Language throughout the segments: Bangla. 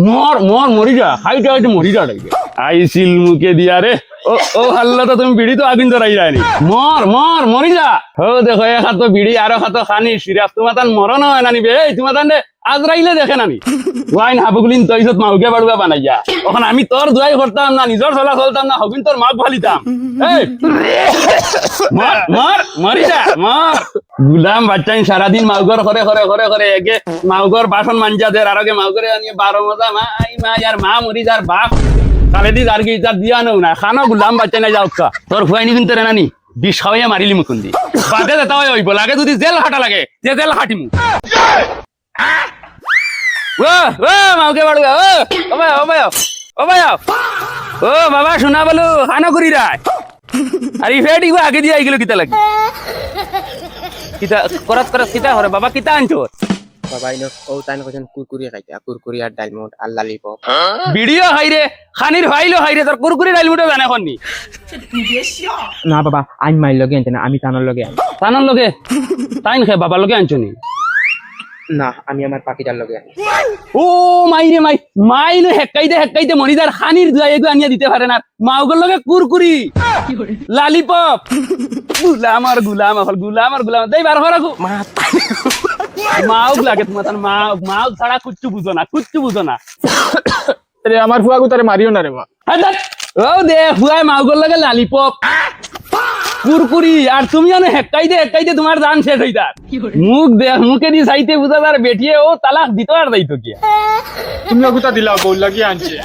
মর মর মরি যা হাইটা হাইটে মরি যা আইসিল মুখে দিয়া রে ও ও হাল্লা তো তুমি বিড়ি তো আগুন ধরাই যায়নি মর মর মরি যা হো দেখো এক হাত বিড়ি আরো হাত খানি সিরাজ তোমার তান মরণ হয় নানি বে তোমার তান আজরাইলে দেখে নানি ওয়াইন হাবুগুলিন তৈছত মাউকে বাড়ুয়া বানাইয়া ওখানে আমি তোর দোয়াই করতাম না নিজের চলা চলতাম না হবিন তোর মাক ভালিতাম এই মর মর মরি যা মর গুলাম বাচ্চাই সারাদিন মাউগর করে করে করে করে একে মাউগর বাসন মাঞ্জা দের আর আগে মাউগরে আনিয়ে 12 মজা মাই মা यार মা মরি যার বাপ কালে দি আর কি তার দিয়া নও না খানো গুলাম বাচ্চা না যাও কা তোর ফুয়াইনি কিন্তু রে নানি বিষ খাওয়াইয়া মারিলি মুকুন্দি বাদে দেতা হইব লাগে যদি জেল হাঁটা লাগে যে জেল হাঁটিমু ও ও মাউকে বাড়ু ও ভাই ও ভাই ও ভাই ও বাবা শোনা বলো খানো করি রায় আরে ফেটি গো আগে দিয়ে আইগলো কিতা লাগে কিতা করত করত কিতা হরে বাবা কিতা আনছো বাবা ইনো ও তাইন কইছেন কুরকুরি খাইতে কুরকুরি আর ডালমুট আর লালিপপ ভিডিও হাইরে খানির ফাইলো হাইরে তোর কুরকুরি ডালমুটো জানে কোননি না বাবা আমি মাইর লগে আনতে না আমি তানোর লগে আনি তানোর লগে তাইন খে বাবার লগে আনছনি না আমি আমার পাখিটার লগে আনি ও মাইরে মাই মাইলো হেক্কাইতে মনিদার খানির দুয়াই এগু আনিয়া দিতে পারে না মাউগর লগে কুরকুরি লালিপপ গুলাম আর গুলাম দেই বার হরাকু মাউগ লাগে তোমার তার মাউগ ছাড়া কুচ্চু বুঝো না রে আমার ফুয়াগু তারে মারিও না রে মা ও দে ফুয়াই মাউগর লাগে লালিপপ কুরকুরি আর তুমি জানো হেক্কাইতে তোমার জান শেষ হইতার মুখে দি চাইতে বুঝা তার বেটিয়ে ও তালাক দিত আর যাইতো কি তুমি গুতা দিলা বউ লাগিয়ে আনছে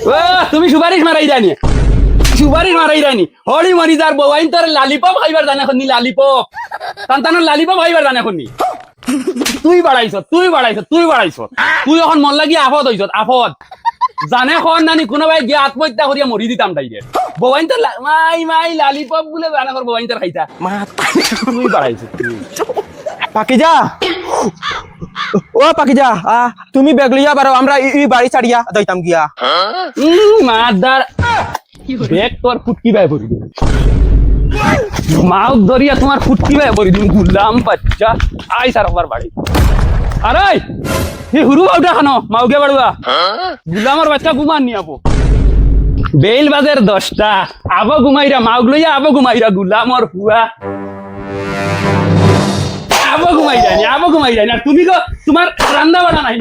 ও তুমি সুপারিশ মারাই জানি হরি মরি যার বউয়াইন তোর লালিপপ খাইবার জানে খনি লালিপপ তান্তানোর লালিপপ খাইবার জানে খনি তুই বাড়াইছ তুই এখন মন লাগি আফত হইছ আফত জানে খন নানি কোনোবাই গিয়ে আত্মহত্যা করিয়া মরি দিতাম তাইরে বউয়াইন তোর মাই লালিপপ বলে জানে কর বউয়াইন তোর খাইতা তুই বাড়াইছ পাকিজা ও পাকিজা তুমি ব্যাগ লইয়া বারো আমরা এই বাড়ি ছাড়িয়া যাইতাম গিয়া মাদার ব্যাগ তোর ফুটকি বাই পড়ি দিবি মাউক ধরিয়া তোমার ফুটকি বাই পড়ি দিবি গুলাম বাচ্চা আই সারবার বাড়ি আরে এই হুরু বাউটা খানো মাউকে বাড়ুয়া গুলামর বাচ্চা ঘুমান নি আবো বেল বাজের 10টা আবো ঘুমাইরা মাউক লইয়া আবো ঘুমাইরা গুলামর হুয়া আবো ঘুমাই যায়নি আর তুমি গো তোমার রান্না বাড়া নাই